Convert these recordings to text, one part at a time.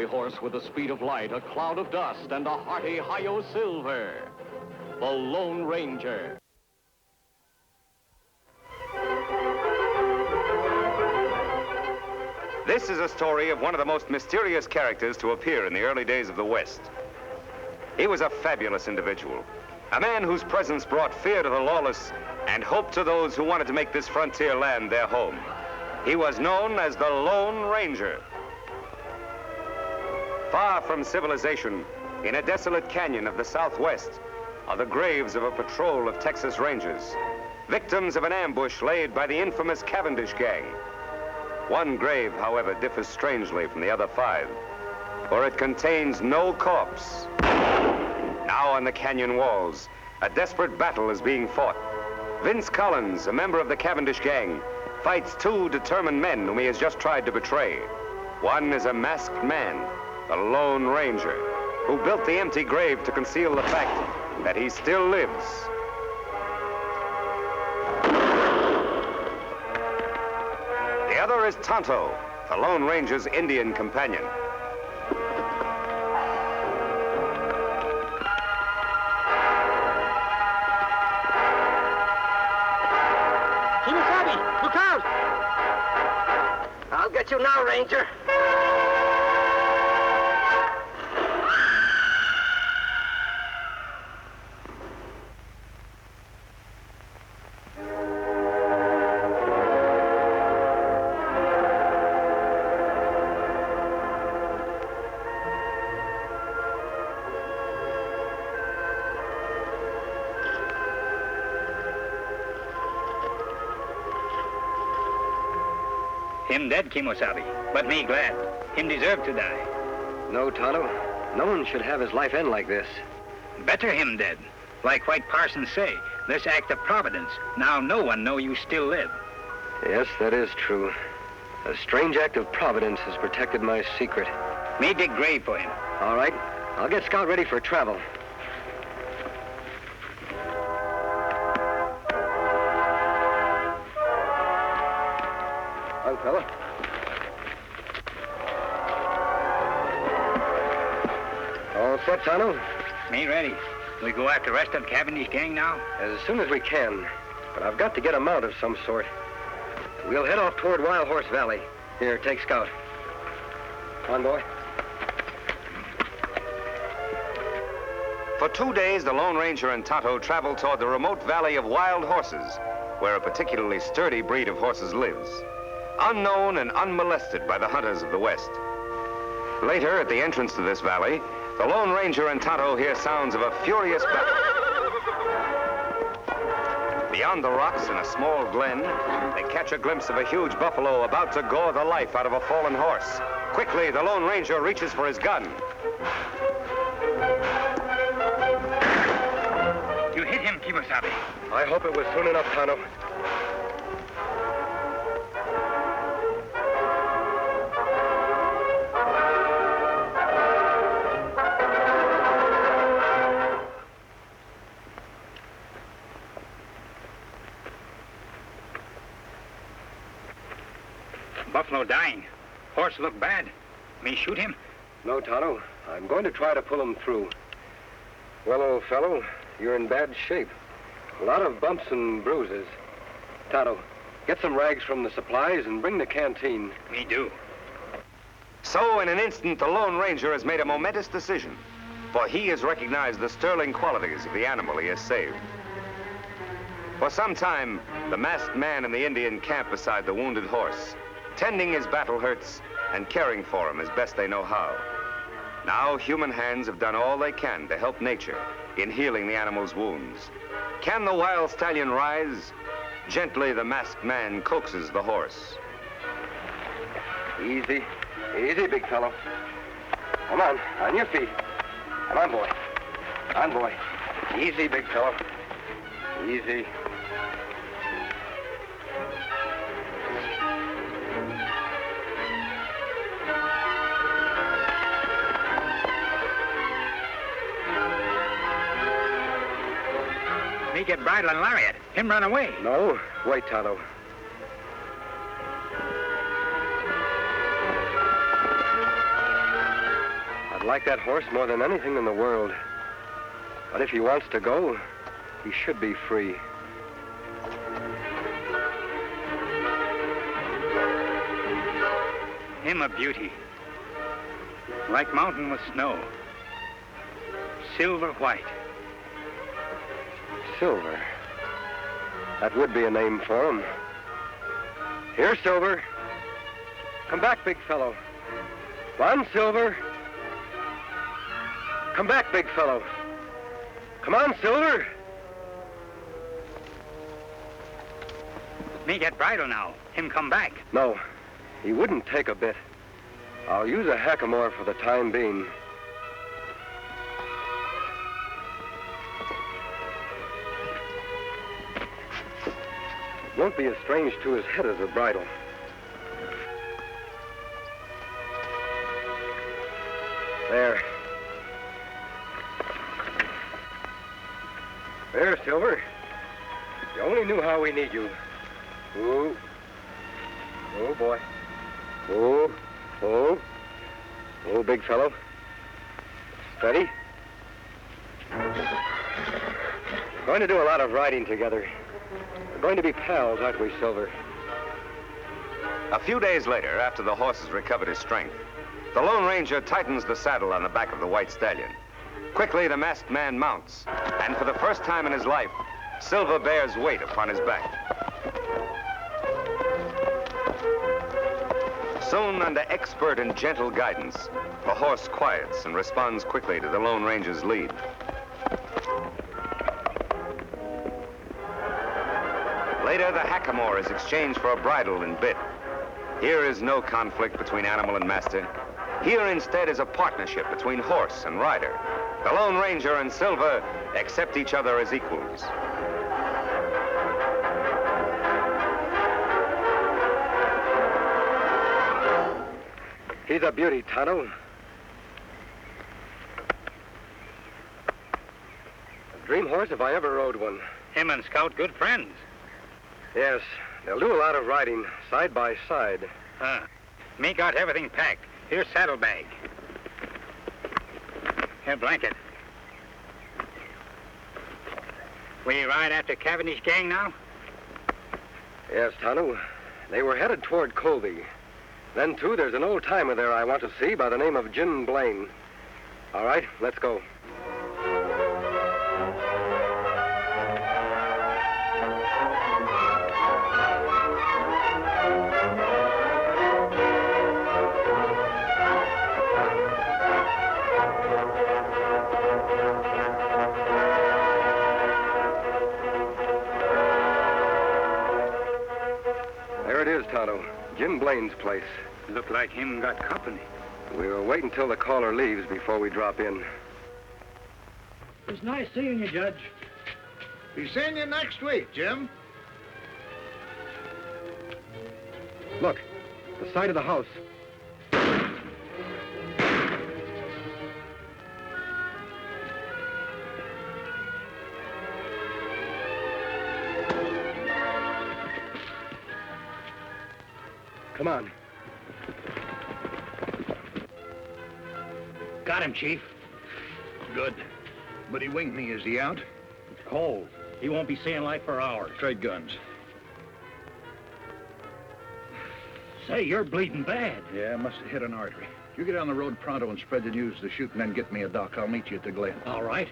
cavalry horse with the speed of light, a cloud of dust, and a hearty hi-yo silver. The Lone Ranger. This is a story of one of the most mysterious characters to appear in the early days of the West. He was a fabulous individual, a man whose presence brought fear to the lawless and hope to those who wanted to make this frontier land their home. He was known as the Lone Ranger. Far from civilization, in a desolate canyon of the Southwest, are the graves of a patrol of Texas Rangers, victims of an ambush laid by the infamous Cavendish gang. One grave, however, differs strangely from the other 5, for it contains no corpse. Now on the canyon walls, a desperate battle is being fought. Vince Collins, a member of the Cavendish gang, fights 2 determined men whom he has just tried to betray. One is a masked man, the Lone Ranger, who built the empty grave to conceal the fact that he still lives. The other is Tonto, the Lone Ranger's Indian companion. Kimasabi, look out! I'll get you now, Ranger. Him dead, Kimosabe, but me glad. Him deserve to die. No, Tonto. No one should have his life end like this. Better him dead. Like White Parsons say, this act of providence. Now no one know you still live. Yes, that is true. A strange act of providence has protected my secret. Me dig grave for him. All right. I'll get Scout ready for travel. Young fella. All set, Tonto? Me ready. We go after the rest of Cavendish gang now? As soon as we can. But I've got to get a mount of some sort. We'll head off toward Wild Horse Valley. Here, take Scout. Come on, boy. For 2 days, the Lone Ranger and Tonto traveled toward the remote valley of Wild Horses, where a particularly sturdy breed of horses lives, unknown and unmolested by the hunters of the West. Later, at the entrance to this valley, the Lone Ranger and Tonto hear sounds of a furious battle. Beyond the rocks, in a small glen, they catch a glimpse of a huge buffalo about to gore the life out of a fallen horse. Quickly, the Lone Ranger reaches for his gun. You hit him, Kimosabe. I hope it was soon enough, Tonto. Buffalo dying. Horse look bad. Me shoot him? No, Tonto. I'm going to try to pull him through. Well, old fellow, you're in bad shape. A lot of bumps and bruises. Tonto, get some rags from the supplies and bring the canteen. Me do. So, in an instant, the Lone Ranger has made a momentous decision, for he has recognized the sterling qualities of the animal he has saved. For some time, the masked man in the Indian camp beside the wounded horse, tending his battle hurts and caring for him as best they know how. Now, human hands have done all they can to help nature in healing the animal's wounds. Can the wild stallion rise? Gently, the masked man coaxes the horse. Easy. Easy, big fellow. Come on your feet. Come on, boy. Come on, boy. Easy, big fellow. Easy. Me get bridle and lariat. Him run away. No, wait, Tonto. like that horse more than anything in the world. But if he wants to go, he should be free. Him a beauty. Like mountain with snow. Silver white. Silver. That would be a name for him. Here, Silver. Come back, big fellow. Come on, Silver. Come back, big fellow. Come on, Silver. Me get bridle now. Him come back. No, he wouldn't take a bit. I'll use a hackamore for the time being. Won't be as strange to his head as a bridle. There. There, Silver. You only knew how we need you. Ooh. Oh, boy. Oh. Oh. Oh, big fellow. Steady. We're going to do a lot of riding together. We're going to be pals, aren't we, Silver? A few days later, after the horse has recovered his strength, the Lone Ranger tightens the saddle on the back of the white stallion. Quickly, the masked man mounts, and for the first time in his life, Silver bears weight upon his back. Soon, under expert and gentle guidance, the horse quiets and responds quickly to the Lone Ranger's lead. Later, the hackamore is exchanged for a bridle and bit. Here is no conflict between animal and master. Here, instead, is a partnership between horse and rider. The Lone Ranger and Silver accept each other as equals. He's a beauty, Tonto. A dream horse if I ever rode one. Him and Scout good friends. Yes, they'll do a lot of riding, side by side. Me got everything packed. Here's saddlebag. Here, blanket. We ride after Cavendish gang now? Yes, Tonto. They were headed toward Colby. Then, too, there's an old-timer there I want to see by the name of Jim Blaine. All right, let's go. There it is, Tonto. Jim Blaine's place. Look like him got company. We'll wait until the caller leaves before we drop in. It's nice seeing you, Judge. Be seeing you next week, Jim. Look, the side of the house. Come on. Got him, Chief. Good. But he winged me. Is he out? It's cold. He won't be seeing light for hours. Trade guns. Say, you're bleeding bad. Yeah, must have hit an artery. You get on the road pronto and spread the news to the shoot and then get me a doc. I'll meet you at the Glen. All right.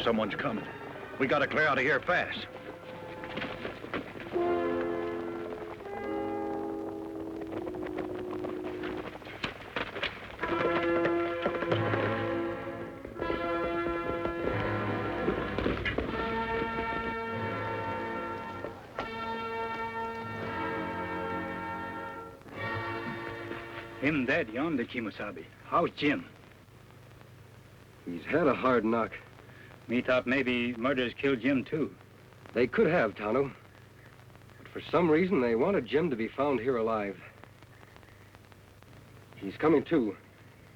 Someone's coming. We gotta clear out of here fast. Him dead yonder, Kimosabe. How's Jim? He's had a hard knock. Me thought maybe murderers killed Jim, too. They could have, Tonto. But for some reason, they wanted Jim to be found here alive. He's coming to.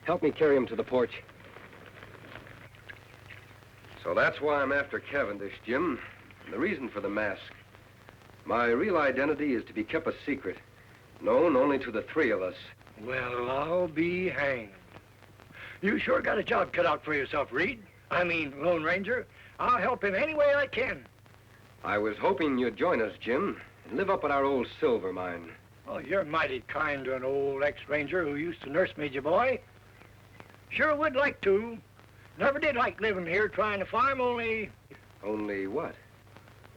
Help me carry him to the porch. So that's why I'm after Cavendish, Jim. And the reason for the mask. My real identity is to be kept a secret, known only to the three of us. Well, I'll be hanged. You sure got a job cut out for yourself, Reed. I mean, Lone Ranger. I'll help in any way I can. I was hoping you'd join us, Jim, and live up at our old silver mine. Oh, you're mighty kind to an old ex-ranger who used to nurse me, boy. Sure would like to. Never did like living here trying to farm, only... Only what?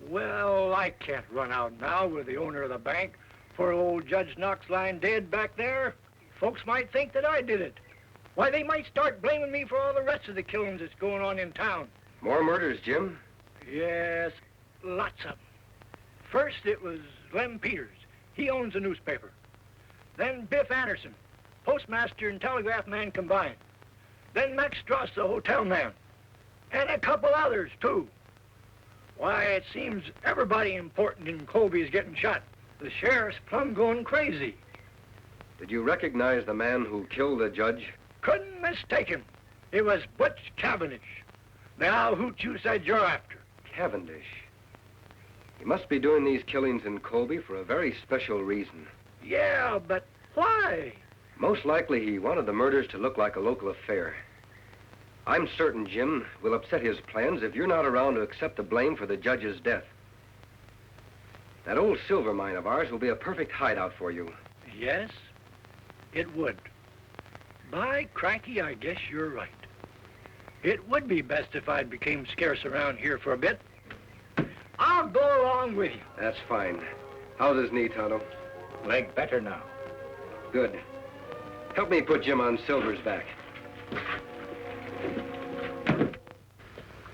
Well, I can't run out now with the owner of the bank. Poor old Judge Knox lying dead back there. Folks might think that I did it. Why, they might start blaming me for all the rest of the killings that's going on in town. More murders, Jim? Yes, lots of them. First, it was Lem Peters. He owns a newspaper. Then Biff Anderson, postmaster and telegraph man combined. Then Max Strauss, the hotel man. And a couple others, too. Why, it seems everybody important in Colby is getting shot. The sheriff's plumb going crazy. Did you recognize the man who killed the judge? Couldn't mistake him. It was Butch Cavendish. Now, who you said you're after? Cavendish. He must be doing these killings in Colby for a very special reason. Yeah, but why? Most likely he wanted the murders to look like a local affair. I'm certain, Jim, will upset his plans if you're not around to accept the blame for the judge's death. That old silver mine of ours will be a perfect hideout for you. Yes, it would. By cranky, I guess you're right. It would be best if I became scarce around here for a bit. I'll go along with you. That's fine. How's his knee, Tonto? Leg better now. Good. Help me put Jim on Silver's back.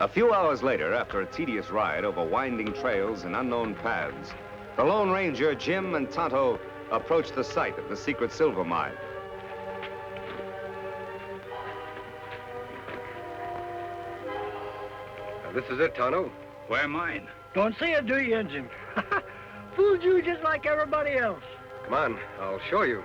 A few hours later, after a tedious ride over winding trails and unknown paths, the Lone Ranger, Jim, and Tonto approached the site of the secret silver mine. Now, this is it, Tonto. Where mine? Don't see it, do you, Injun? Fooled you just like everybody else. Come on, I'll show you.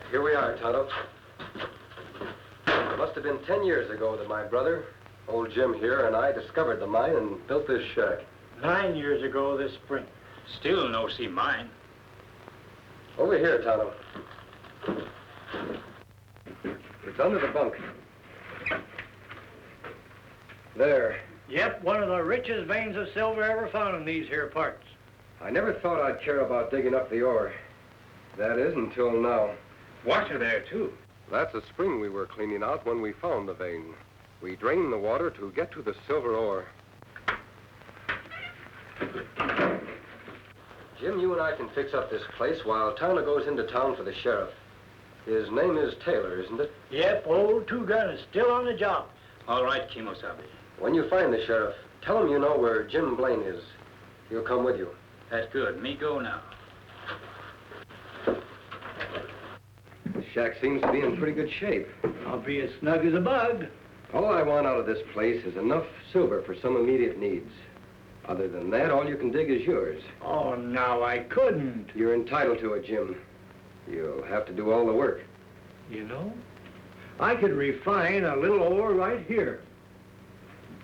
Here we are, Tonto. It must have been 10 years ago that my brother, old Jim here, and I discovered the mine and built this shack. 9 years ago this spring. Still no see mine. Over here, Tonto. It's under the bunk. There. Yep, one of the richest veins of silver ever found in these here parts. I never thought I'd care about digging up the ore. That is, until now. Water there, too. That's a spring we were cleaning out when we found the vein. We drained the water to get to the silver ore. Jim, you and I can fix up this place while Tonto goes into town for the sheriff. His name is Taylor, isn't it? Yep, old Two-Gun is still on the job. All right, Kimosabe. When you find the sheriff, tell him you know where Jim Blaine is. He'll come with you. That's good. Me go now. The shack seems to be in pretty good shape. I'll be as snug as a bug. All I want out of this place is enough silver for some immediate needs. Other than that, all you can dig is yours. Oh, now I couldn't. You're entitled to it, Jim. You'll have to do all the work. You know, I could refine a little ore right here.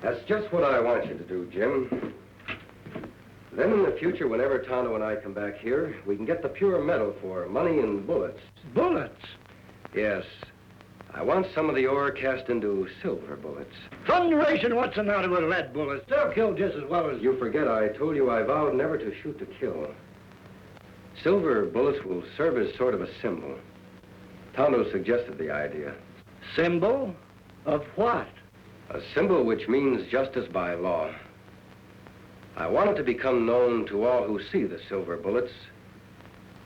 That's just what I want you to do, Jim. Then in the future, whenever Tonto and I come back here, we can get the pure metal for money and bullets. Bullets? Yes. I want some of the ore cast into silver bullets. Thunderation, what's the matter with lead bullets? They'll kill just as well as... You forget I told you I vowed never to shoot to kill. Silver bullets will serve as sort of a symbol. Tonto suggested the idea. Symbol? Of what? A symbol which means justice by law. I want it to become known to all who see the silver bullets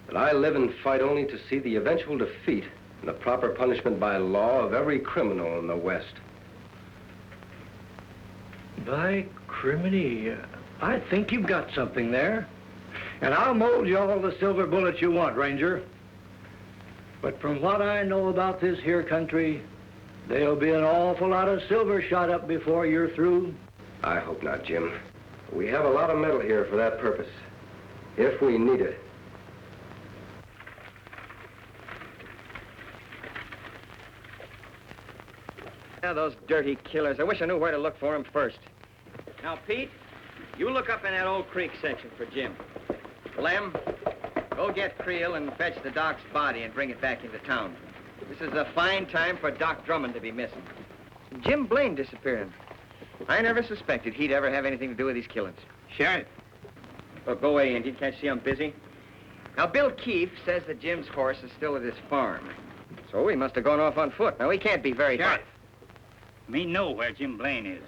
that I live and fight only to see the eventual defeat and the proper punishment by law of every criminal in the West. By criminy, I think you've got something there. And I'll mold you all the silver bullets you want, Ranger. But from what I know about this here country, there'll be an awful lot of silver shot up before you're through. I hope not, Jim. We have a lot of metal here for that purpose, if we need it. Now, those dirty killers. I wish I knew where to look for them first. Now, Pete, you look up in that old creek section for Jim. Lem, go get Creel and fetch the doc's body and bring it back into town. This is a fine time for Doc Drummond to be missing. Jim Blaine disappearing. I never suspected he'd ever have anything to do with these killings. Sheriff. Look, go away, Indian. Can't you see I'm busy? Now, Bill Keefe says that Jim's horse is still at his farm. So he must have gone off on foot. Now, he can't be very far. Sheriff. Me know where Jim Blaine is.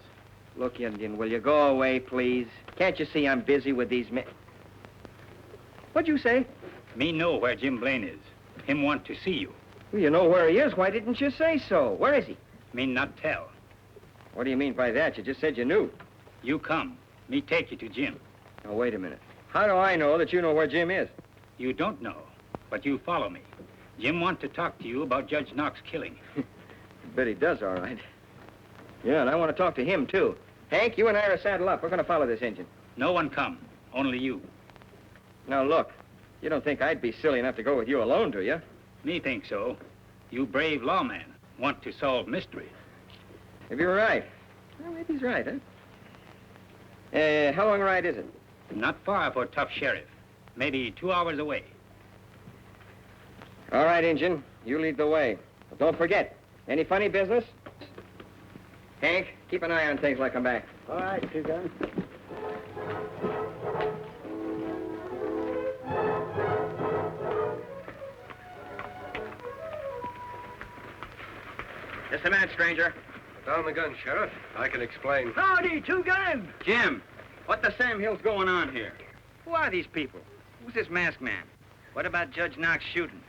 Look, Indian, will you go away, please? Can't you see I'm busy with these men? What'd you say? Me know where Jim Blaine is. Him want to see you. Well, you know where he is. Why didn't you say so? Where is he? Me not tell. What do you mean by that? You just said you knew. You come. Me take you to Jim. Now, wait a minute. How do I know that you know where Jim is? You don't know, but you follow me. Jim want to talk to you about Judge Knox killing. I bet he does, all right. Yeah, and I want to talk to him, too. Hank, you and I are saddle up. We're going to follow this engine. No one come. Only you. Now, look. You don't think I'd be silly enough to go with you alone, do you? Me think so. You brave lawman. Want to solve mystery. Maybe you're right. Well, maybe he's right, huh? How long a ride is it? Not far for tough sheriff. Maybe 2 hours away. All right, Injun. You lead the way. But don't forget, any funny business? Hank, keep an eye on things till I come back. All right, Two Gun. Just a minute, stranger. Down the gun, Sheriff. I can explain. Howdy, Two Gun. Jim, what the Sam Hill's going on here? Who are these people? Who's this masked man? What about Judge Knox shooting?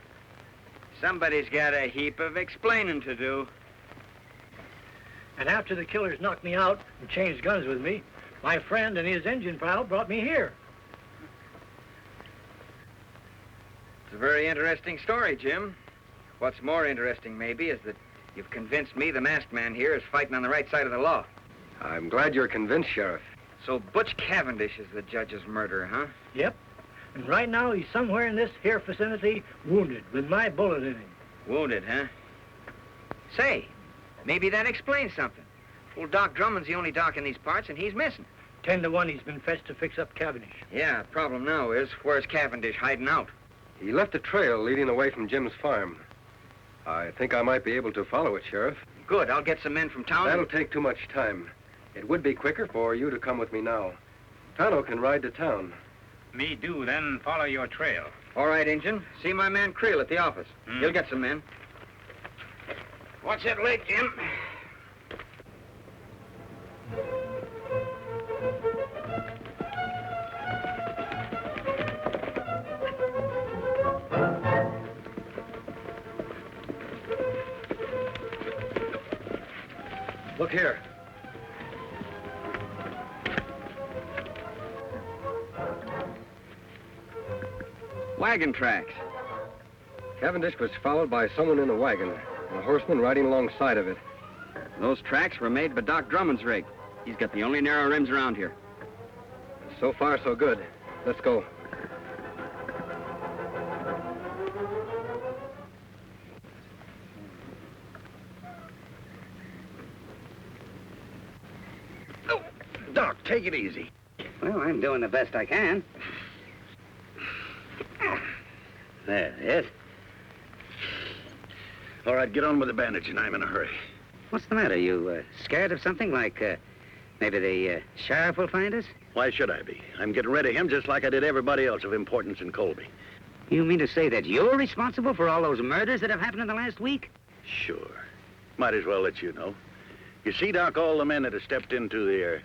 Somebody's got a heap of explaining to do. And after the killers knocked me out and changed guns with me, my friend and his engine pal brought me here. It's a very interesting story, Jim. What's more interesting, maybe, is that you've convinced me the masked man here is fighting on the right side of the law. I'm glad you're convinced, Sheriff. So Butch Cavendish is the judge's murderer, huh? Yep. And right now he's somewhere in this here vicinity, wounded, with my bullet in him. Wounded, huh? Say, maybe that explains something. Old Doc Drummond's the only doc in these parts, and he's missing. 10 to 1 he's been fetched to fix up Cavendish. Yeah, problem now is, where's Cavendish hiding out? He left a trail leading away from Jim's farm. I think I might be able to follow it, Sheriff. Good, I'll get some men from town. That'll take too much time. It would be quicker for you to come with me now. Tonto can ride to town. Me do then follow your trail. All right, Injun. See my man Creel at the office. He'll get some men. Watch that leg, Jim. Look here. Wagon tracks. Cavendish was followed by someone in a wagon, and a horseman riding alongside of it. Those tracks were made by Doc Drummond's rig. He's got the only narrow rims around here. So far, so good. Let's go. Doc, take it easy. Well, I'm doing the best I can. There, yes. All right, get on with the bandaging. I'm in a hurry. What's the matter? You scared of something? Like maybe the sheriff will find us? Why should I be? I'm getting rid of him just like I did everybody else of importance in Colby. You mean to say that you're responsible for all those murders that have happened in the last week? Sure. Might as well let you know. You see, Doc, all the men that have stepped into their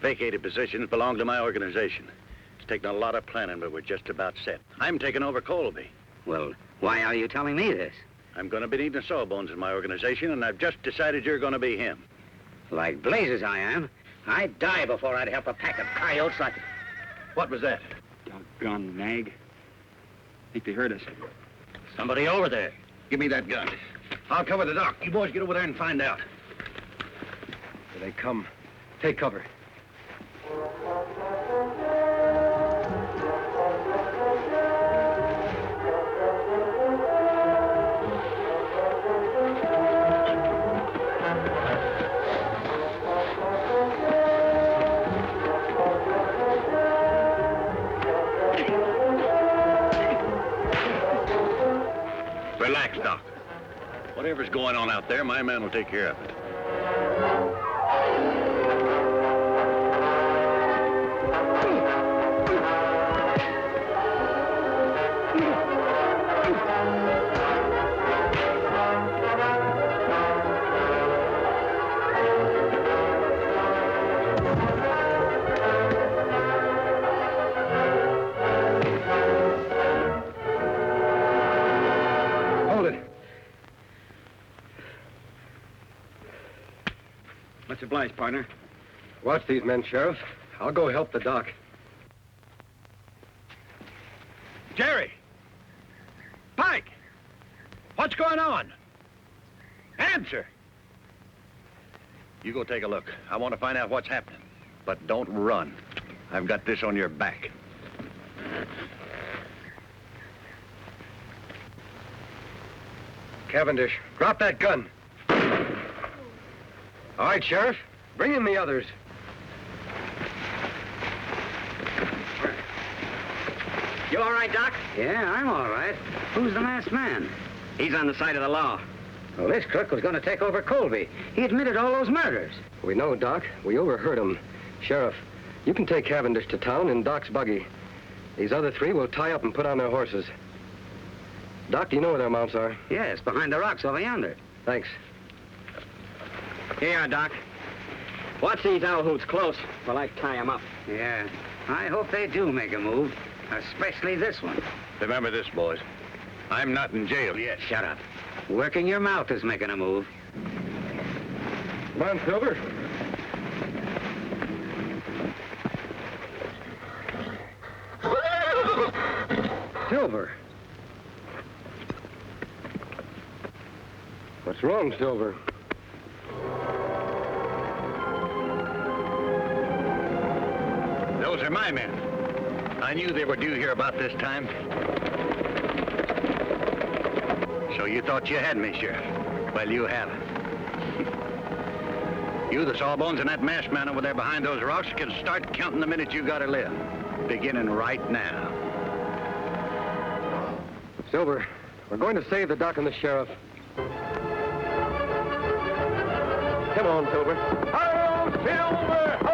vacated positions belong to my organization. It's taken a lot of planning, but we're just about set. I'm taking over Colby. Well, why are you telling me this? I'm going to be needing a sawbones in my organization, and I've just decided you're going to be him. Like blazes I am. I'd die before I'd help a pack of coyotes like... What was that? Doggone nag. Think they heard us. Somebody over there. Give me that gun. I'll cover the doc. You boys get over there and find out. Here they come. Take cover. Relax, Doc. Whatever's going on out there, my man will take care of it. Hold it. Much obliged, partner. Watch these men, Sheriff. I'll go help the doc. Jerry! Pike! What's going on? Answer! You go take a look. I want to find out what's happening. But don't run. I've got this on your back. Cavendish, drop that gun. All right, Sheriff. Bring in the others. You all right, Doc? Yeah, I'm all right. Who's the masked man? He's on the side of the law. Well, this crook was going to take over Colby. He admitted all those murders. We know, Doc. We overheard him. Sheriff, you can take Cavendish to town in Doc's buggy. These other three will tie up and put on their horses. Doc, do you know where their mounts are? Yes, behind the rocks over yonder. Thanks. Here you are, Doc. Watch these owl hoots close while I tie him up. Yeah, I hope they do make a move, especially this one. Remember this, boys. I'm not in jail yet. Shut up. Working your mouth is making a move. Come on, Silver. Silver. What's wrong, Silver? Those are my men. I knew they were due here about this time. So you thought you had me, Sheriff. Well, you haven't. You, the Sawbones, and that masked man over there behind those rocks can start counting the minutes you gotta live. Beginning right now. Silver, we're going to save the doc and the sheriff. Come on, Silver. Hi-yo, Silver!